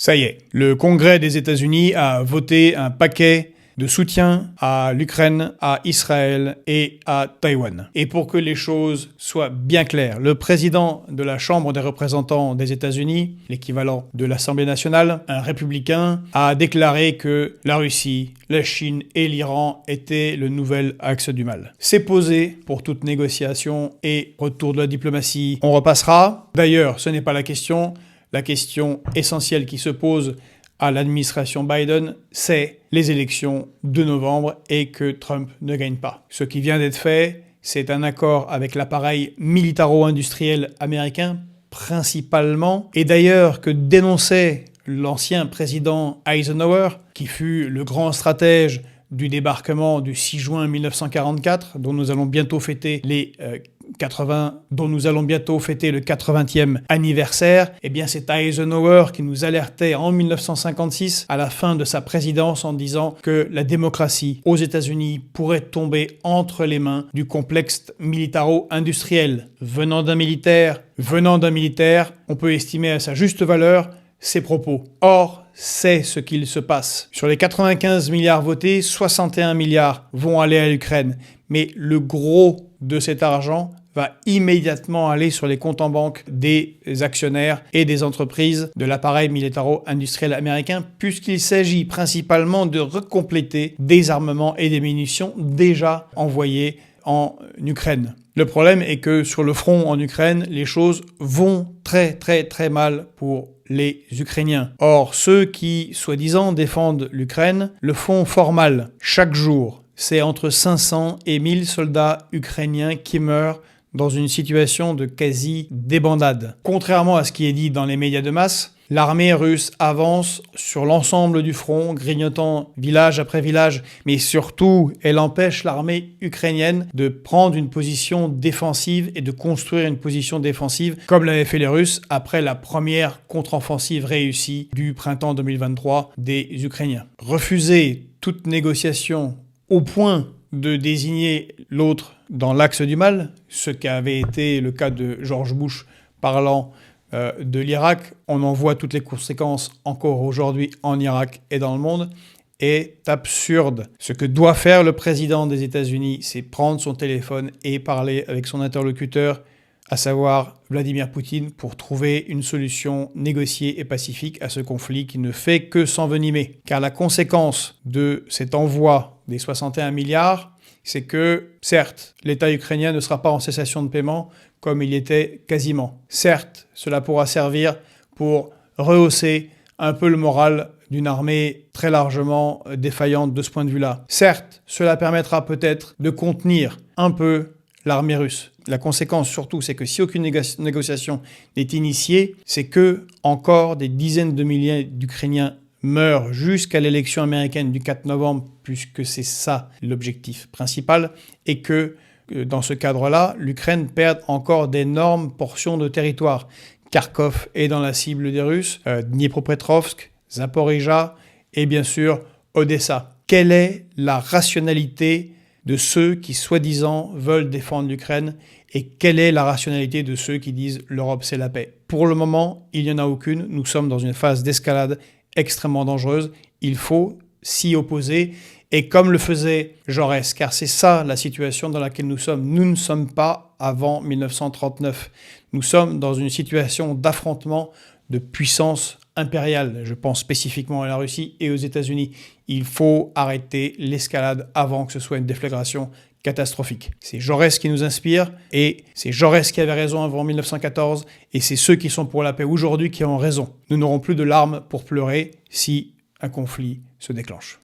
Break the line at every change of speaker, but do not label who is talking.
Ça y est, le Congrès des États-Unis a voté un paquet de soutien à l'Ukraine, à Israël et à Taïwan. Et pour que les choses soient bien claires, le président de la Chambre des représentants des États-Unis, l'équivalent de l'Assemblée nationale, un républicain, a déclaré que la Russie, la Chine et l'Iran étaient le nouvel axe du mal. C'est posé pour toute négociation et retour de la diplomatie. On repassera. D'ailleurs, ce n'est pas la question. La question essentielle qui se pose à l'administration Biden, c'est les élections de novembre et que Trump ne gagne pas. Ce qui vient d'être fait, c'est un accord avec l'appareil militaro-industriel américain, principalement, et d'ailleurs que dénonçait l'ancien président Eisenhower, qui fut le grand stratège du débarquement du 6 juin 1944, dont nous allons bientôt fêter le 80e anniversaire. Eh bien, c'est Eisenhower qui nous alertait en 1956, à la fin de sa présidence, en disant que la démocratie aux États-Unis pourrait tomber entre les mains du complexe militaro-industriel. Venant d'un militaire, on peut estimer à sa juste valeur ses propos. Or, c'est ce qu'il se passe. Sur les 95 milliards votés, 61 milliards vont aller à l'Ukraine. Mais le gros de cet argent va immédiatement aller sur les comptes en banque des actionnaires et des entreprises de l'appareil militaro-industriel américain, puisqu'il s'agit principalement de recompléter des armements et des munitions déjà envoyés en Ukraine. Le problème est que sur le front en Ukraine, les choses vont très mal pour les Ukrainiens. Or, ceux qui, soi-disant, défendent l'Ukraine, le font fort mal. Chaque jour, c'est entre 500 et 1000 soldats ukrainiens qui meurent dans une situation de quasi-débandade. Contrairement à ce qui est dit dans les médias de masse, l'armée russe avance sur l'ensemble du front, grignotant village après village, mais surtout, elle empêche l'armée ukrainienne de prendre une position défensive et de construire une position défensive, comme l'avaient fait les Russes après la première contre-offensive réussie du printemps 2023 des Ukrainiens. Refuser toute négociation au point de désigner l'autre dans l'axe du mal, ce qu'avait été le cas de George Bush parlant de l'Irak, on en voit toutes les conséquences encore aujourd'hui en Irak et dans le monde, est absurde. Ce que doit faire le président des États-Unis, c'est prendre son téléphone et parler avec son interlocuteur, à savoir Vladimir Poutine, pour trouver une solution négociée et pacifique à ce conflit qui ne fait que s'envenimer. Car la conséquence de cet envoi des 61 milliards, c'est que, certes, l'État ukrainien ne sera pas en cessation de paiement comme il était quasiment. Certes, cela pourra servir pour rehausser un peu le moral d'une armée très largement défaillante de ce point de vue-là. Certes, cela permettra peut-être de contenir un peu l'armée russe. La conséquence surtout, c'est que si aucune négociation n'est initiée, c'est que encore des dizaines de milliers d'Ukrainiens meurent jusqu'à l'élection américaine du 4 novembre, puisque c'est ça l'objectif principal, et que dans ce cadre-là, l'Ukraine perd encore d'énormes portions de territoire. Kharkov est dans la cible des Russes, Dniepropetrovsk, Zaporijjia et bien sûr Odessa. Quelle est la rationalité de ceux qui soi-disant veulent défendre l'Ukraine et quelle est la rationalité de ceux qui disent l'Europe c'est la paix? Pour le moment, il n'y en a aucune. Nous sommes dans une phase d'escalade extrêmement dangereuse. Il faut s'y opposer. Et comme le faisait Jaurès, car c'est ça la situation dans laquelle nous sommes. Nous ne sommes pas avant 1939. Nous sommes dans une situation d'affrontement de puissance impériale. Je pense spécifiquement à la Russie et aux États-Unis. Il faut arrêter l'escalade avant que ce soit une déflagration catastrophique. C'est Jaurès qui nous inspire et c'est Jaurès qui avait raison avant 1914 et c'est ceux qui sont pour la paix aujourd'hui qui ont raison. Nous n'aurons plus de larmes pour pleurer si un conflit se déclenche.